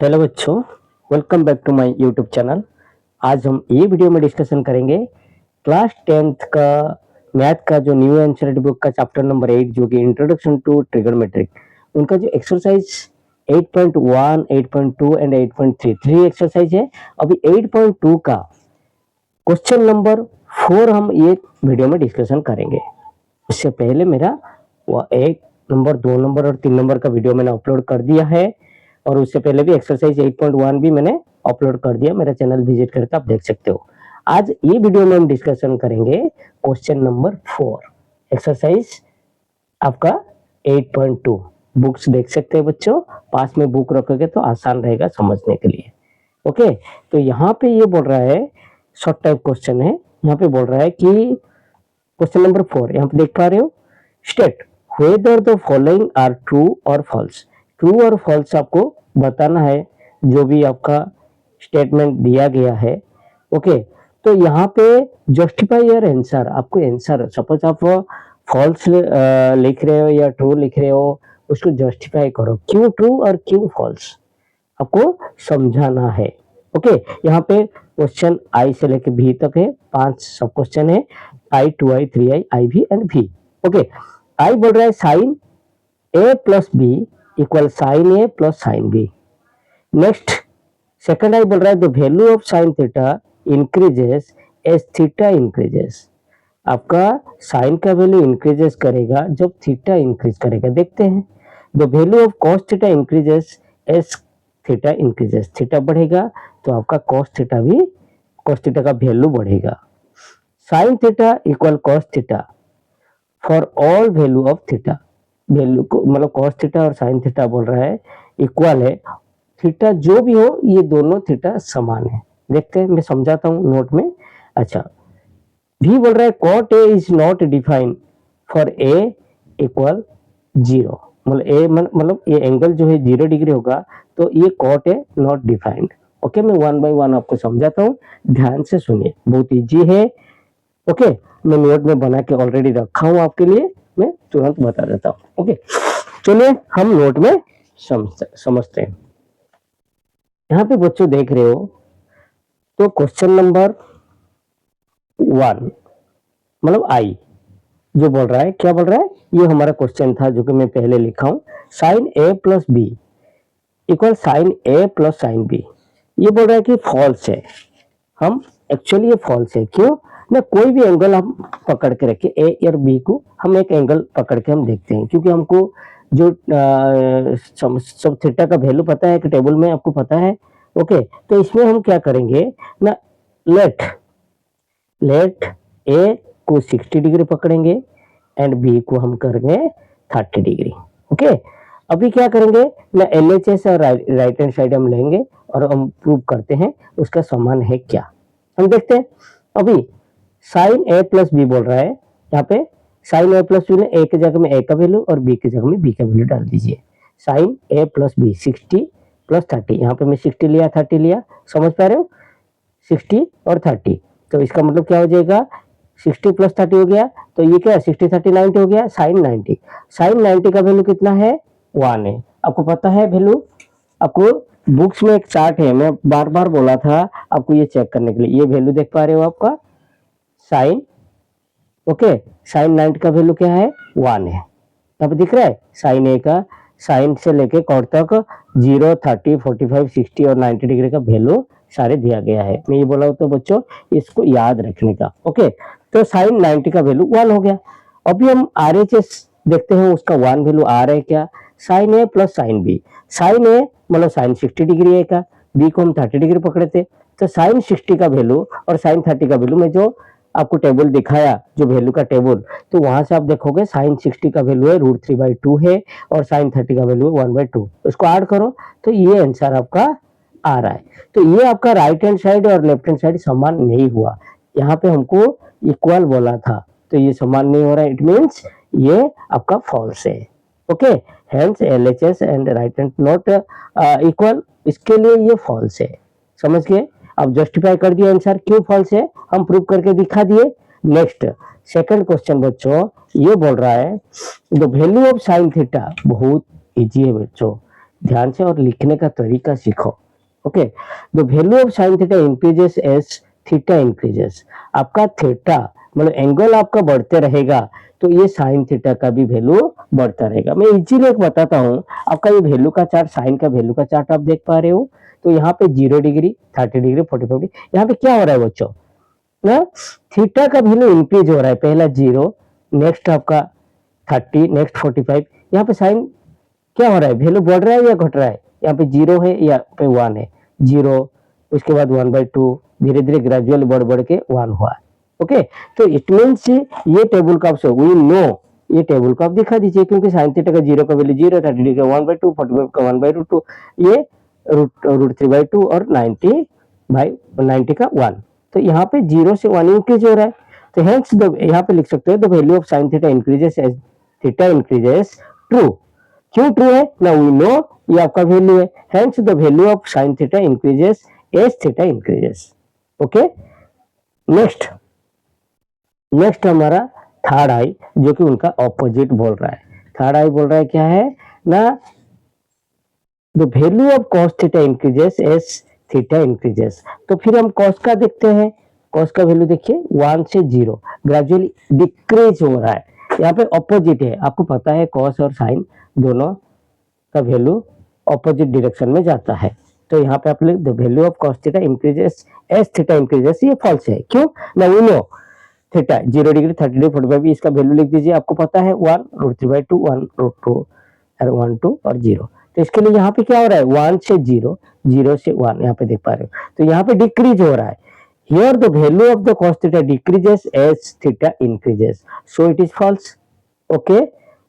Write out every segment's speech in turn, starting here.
Hello बच्चों, welcome back to my YouTube channel. आज हम ये वीडियो में डिस्कशन करेंगे क्लास 10th का मैथ का जो न्यू एनसीईआरटी बुक का चैप्टर नंबर 8 जो कि इंट्रोडक्शन टू ट्रिगोनोमेट्रिक, उनका जो एक्सरसाइज 8.1, 8.2 एंड 8.3 3 एक्सरसाइज है। अभी 8.2 का क्वेश्चन नंबर 4 हम ये वीडियो में डिस्कशन करेंगे। उससे पहले मेरा वो 1 नंबर, 2 नंबर और 3 नंबर का वीडियो मैंने अपलोड कर दिया है, और उससे पहले भी एक्सरसाइज 8.1 भी मैंने अपलोड कर दिया। मेरा चैनल विजिट करके आप देख सकते हो। आज ये वीडियो में हम डिस्कशन करेंगे क्वेश्चन नंबर 4, एक्सरसाइज आपका 8.2। बुक्स देख सकते हैं बच्चों, पास में बुक रखोगे तो आसान रहेगा समझने के लिए। ओके, तो यहाँ पे ये बोल रहा है, शॉर्ट टाइप क्वेश्चन है। यहाँ पे बोल रहा है कि क्वेश्चन नंबर 4 यहाँ पे देख पा रहे हो, state whether the following are true और फॉल्स। ट्रू और फॉल्स आपको बताना है, जो भी आपका स्टेटमेंट दिया गया है। ओके, तो यहाँ पे जस्टिफाई योर आंसर, आपको आंसर, सपोज आप फॉल्स लिख रहे हो या ट्रू लिख रहे हो, उसको जस्टिफाई करो, क्यों ट्रू और क्यों फॉल्स, आपको समझाना है। ओके, यहाँ पे क्वेश्चन आई से लेके भी तक है, 5 सब क्वेश्चन है, I, 2I, 3I, IV and V। Okay, I बोल रहा है sine A plus B equal sine A plus sine B. Next second I बोल रहा है the value of sine theta increases as theta increases. आपका sine का value increases करेगा जब थीटा इंक्रीज करेगा। देखते हैं, the value of cos theta increases as theta increases. Theta बढ़ेगा तो आपका कॉस थीटा भी, कॉस थीटा का वैल्यू बढ़ेगा। Sine theta equal cos theta for all value of theta. Value को मतलब कॉस थीटा और साइन थीटा बोल रहा है इक्वल है, थीटा जो भी हो ये दोनों थीटा समान है। देखते हैं, मैं समझाता हूँ नोट में। अच्छा, भी बोल रहा है cot A is not defined for A equal 0। मतलब ए मतलब ये एंगल जो है 0 डिग्री होगा, तो ये cot A not defined. Okay, मैं 1 बाय 1 आपको समझाता हूँ, ध्यान से सुनिए, बहुत इजी है। ओके, मैं नोट में बना के ऑलरेडी रखा हूँ आपके लिए, मैं तुरंत बता देता हूँ। ओके, चलिए हम नोट में समझते हैं। यहाँ पे बच्चों देख रहे हो, तो क्वेश्चन नंबर 1 मतलब आई जो बोल रहा है, क्या बोल रहा है, ये हमारा क्वेश्चन था जो कि मैं पहले लिखा हूँ, sign A plus B equal sine A plus sine B. ये बोल रहा है कि फॉल्स है। हम एक्चुअली ये फॉल्स है, क्यों ना, कोई भी एंगल हम पकड़ के रखे ए और बी को, हम एक एंगल पकड़ के हम देखते हैं, क्योंकि हमको जो सब थीटा का वैल्यू पता है कि टेबल में आपको पता है। ओके, तो इसमें हम क्या करेंगे ना, लेट ए को 60 डिग्री पकड़ेंगे एंड बी को हम करेंगे 30 डिग्री। ओके, अभी क्या करेंगे ना, LHS और राइट हैंड साइड हम लेंगे और हम प्रूव करते हैं उसका समान है क्या, हम देखते हैं। अभी साइन ए प्लस बी बोल रहा है, यहाँ पे साइन ए प्लस बी ने ए की जगह में ए का वैल्यू और बी की जगह में बी का वैल्यू डाल दीजिए। Sign A plus B 60 plus 30, यहाँ पे मैं 60 लिया 30 लिया, समझ पा रहे हो, 60 और 30, तो इसका मतलब क्या हो जाएगा, 60 प्लस 30 हो गया, तो ये क्या 60 30 90 हो गया, साइन 90। साइन 90 का वैल्यू कितना है, 1 है। आपको पता है वैल्यू, आपको बुक्स में एक चार्ट है, मैं बार बार बोला था आपको ये चेक करने के लिए। ये वैल्यू देख पा रहे हो आपका साइन, ओके, साइन 90 का वैल्यू क्या है, 1 है। अब दिख रहा है साइन ए का, साइन से लेके कॉट तक 0 30 45 60 और 90 डिग्री का वैल्यू सारे दिया गया है। मैं ये बोला हूं तो बच्चों इसको याद रखने का। ओके, तो साइन 90 का वैल्यू 1 हो गया। अभी हम RHS देखते हैं, उसका 1 वैल्यू आ रहा है क्या, sign A plus sine B. Sign ए मतलब साइन 60 डिग्री है का, बी को हम 30 डिग्री पकड़े थे, तो साइन 60 का वैल्यू और साइन 30 का वैल्यू में जो आपको टेबल दिखाया, जो वैल्यू का टेबल, तो वहां से आप देखोगे साइन 60 का वैल्यू है √3/2 है और साइन 30 का वैल्यू है 1/2। उसको ऐड करो तो ये आंसर आपका आ रहा है। तो ये आपका राइट हैंड साइड और लेफ्ट हैंड साइड समान नहीं हुआ, यहाँ पे हमको इक्वल बोला था, तो ये समान नहीं हो रहा है, इट मीन्स ये आपका फॉल्स है। Okay, hence LHS and right hand not equal, इसके लिए ये फॉल्स है। समझ गए, अब जस्टिफाई कर दिया आंसर क्यों फॉल्स है, हम प्रूव करके दिखा दिए। नेक्स्ट सेकंड क्वेश्चन बच्चों, ये बोल रहा है the value of sine theta, बहुत इजी है बच्चों, ध्यान से और लिखने का तरीका सीखो। Okay, the value of sine theta increases as theta increases. आपका थीटा मतलब एंगल आपका बढ़ते रहेगा तो ये साइन थीटा का भी वैल्यू बढ़ता रहेगा। मैं इजीली एक बताता हूँ, आपका ये वैल्यू का चार्ट, साइन का वैल्यू का चार्ट आप देख पा रहे हो। तो यहाँ पे 0 डिग्री, 30 डिग्री, 45 डिग्री, यहाँ पे क्या हो रहा है बच्चों ना, थीटा का वैल्यू इंक्रीज हो रहा है। पहला 0, नेक्स्ट आपका 30, नेक्स्ट 45। यहाँ पे साइन क्या हो रहा है, वैल्यू बढ़ रहा है या घट रहा है? यहाँ पे 0 है, यहाँ पे 1 है, 0, उसके बाद 1/2, धीरे धीरे ग्रेजुअली बढ़ बढ़ के 1 हुआ। ओके, तो इट मीन्स ये टेबल का आप वी नो, ये टेबल को आप दिखा दीजिए, क्योंकि साइन थीटा का 0 का वैल्यू 0, 30 डिग्री का 1/2, 45 का 1/√2, ये √3/2 और 90 का 1। तो यहाँ पे 0 से 1 इंक्रीज हो रहा है। तो हेंस यहाँ पे लिख सकते हो the value of sine theta increases as theta increases. True, क्यों ट्रू है ना, वी नो ये आपका वैल्यू है, hence the value of sine theta increases as theta increases. Okay, next हमारा थर्ड आई, जो कि उनका ऑपोजिट बोल रहा है। थर्ड आई बोल रहा है क्या है ना, the value of cos theta increases as theta increases. तो फिर हम cos का देखते हैं। cos का वैल्यू देखिए 1 से 0 ग्रेजुअली डिक्रीज हो रहा है। यहाँ पे ऑपोजिट है, आपको पता है cos और sin दोनों का वैल्यू ऑपोजिट डायरेक्शन में जाता है। तो यहाँ पे आप लिख the value of cos theta increases as theta increases, ये फॉल्स है। क्यों ना, we know theta 0 degree, 30 degree, 45, इसका वैल्यू लिख दीजिए, आपको पता है 1 √3/2, 1 √2 और 1 2 और 0। तो इसके लिए यहाँ पे क्या हो रहा है, 1 से 0, 0 से 1, यहाँ पे देख पा रहे हो। तो यहाँ पे डिक्रीज हो रहा है। Here the value of the cos theta decreases as theta increases, so it is false. Okay,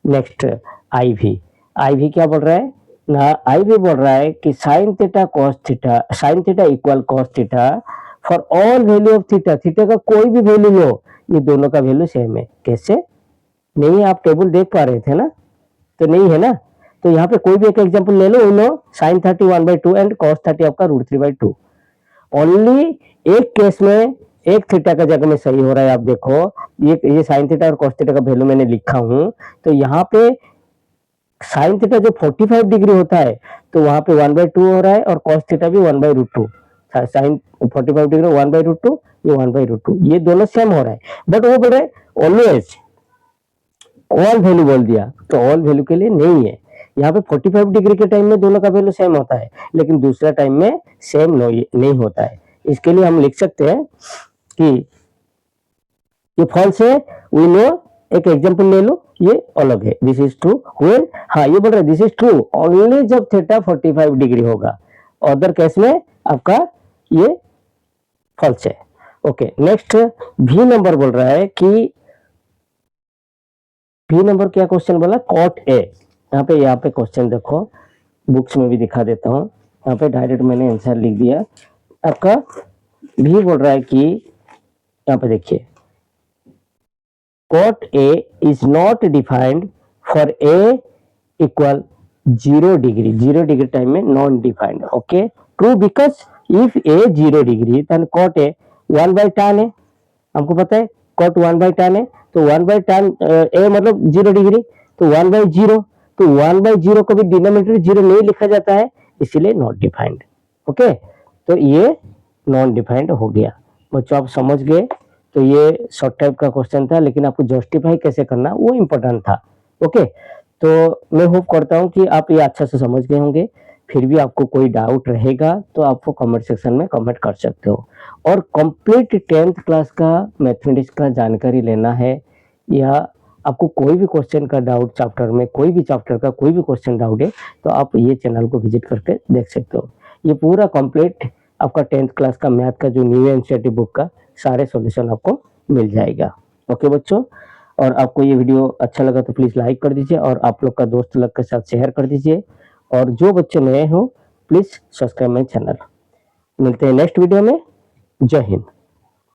next IV क्या बोल रहा है ना, IV बोल रहा है कि sine theta cos theta, sine theta equal cos theta for all value of theta. Theta का कोई भी वैल्यू लो, ये दोनों का वैल्यू सेम है। कैसे नहीं है, आप टेबल देख पा रहे थे ना, तो नहीं है ना। तो यहाँ पे कोई भी एक एग्जांपल ले लो, साइन 30 1/2 एंड cos 30 आपका √3/2। ओनली एक केस में एक थीटा का जगह में सही हो रहा है। आप देखो ये साइन थीटा और cos थीटा का वैल्यू मैंने लिखा हूं, तो यहाँ पे साइन थीटा जो 45 डिग्री होता है तो वहां पे 1/2 हो रहा है, और cos थीटा भी 1/√2। साइन 45 डिग्री 1/√2, ये 1/√2, ये दोनों सेम हो रहा है। बट वो बोल रहे ऑलवेज ऑल वैल्यू बोल दिया, तो ऑल वैल्यू के लिए नहीं है। यहाँ पे 45 डिग्री के टाइम में दोनों का वैल्यू सेम होता है, लेकिन दूसरा टाइम में सेम नहीं होता है। इसके लिए हम लिख सकते हैं कि ये फॉल्स है, वी नो। एक एग्जांपल ले लो, ये अलग है, दिस इज ट्रू व्हेन, हाँ ये बोल रहे दिस इज ट्रू ओनली जब थीटा 45 डिग्री होगा, अदर केस में आपका ये फॉल्स है। ओके, नेक्स्ट भी नंबर बोल रहा है कि भी नंबर क्या क्वेश्चन बोला, कॉट ए। यहाँ पे क्वेश्चन देखो, बुक्स में भी दिखा देता हूँ, यहाँ पे डायरेक्ट मैंने आंसर लिख दिया। आपका भी बोल रहा है कि यहाँ पे देखिए, cot A is not defined for A equal 0 degree. 0 degree time में non defined. Okay, true, because if A 0 degree then cot A 1/tan है, हमको पता है cot 1/tan है, तो 1/tan A मतलब 0 डिग्री, तो 1/0, तो 1/0 को भी डिनोमिनेटर 0 नहीं लिखा जाता है, इसीलिए नॉट डिफाइंड। ओके, तो ये नॉन डिफाइंड हो गया। बच्चों आप समझ गए। तो ये शॉर्ट टाइप का क्वेश्चन था, लेकिन आपको जस्टिफाई कैसे करना वो इम्पोर्टेंट था। ओके, तो मैं होप करता हूँ कि आप ये अच्छा से समझ गए होंगे। फिर भी आपको कोई डाउट रहेगा तो आपको कमेंट सेक्शन में कमेंट कर सकते हो। और कंप्लीट 10th क्लास का मैथमेटिक्स का जानकारी लेना है, या आपको कोई भी क्वेश्चन का डाउट चैप्टर में, कोई भी चैप्टर का कोई भी क्वेश्चन डाउट है, तो आप ये चैनल को विजिट करके देख सकते हो। ये पूरा कंप्लीट आपका 10th क्लास का मैथ का जो न्यू एनसीईआरटी बुक का सारे सॉल्यूशन आपको मिल जाएगा। ओके बच्चों, और आपको ये वीडियो अच्छा लगा तो प्लीज लाइक कर दीजिए, और आप लोग का दोस्त लोग के साथ शेयर कर दीजिए, और जो बच्चे नए हो प्लीज सब्सक्राइब माय चैनल। मिलते हैं नेक्स्ट वीडियो में। जय हिंद।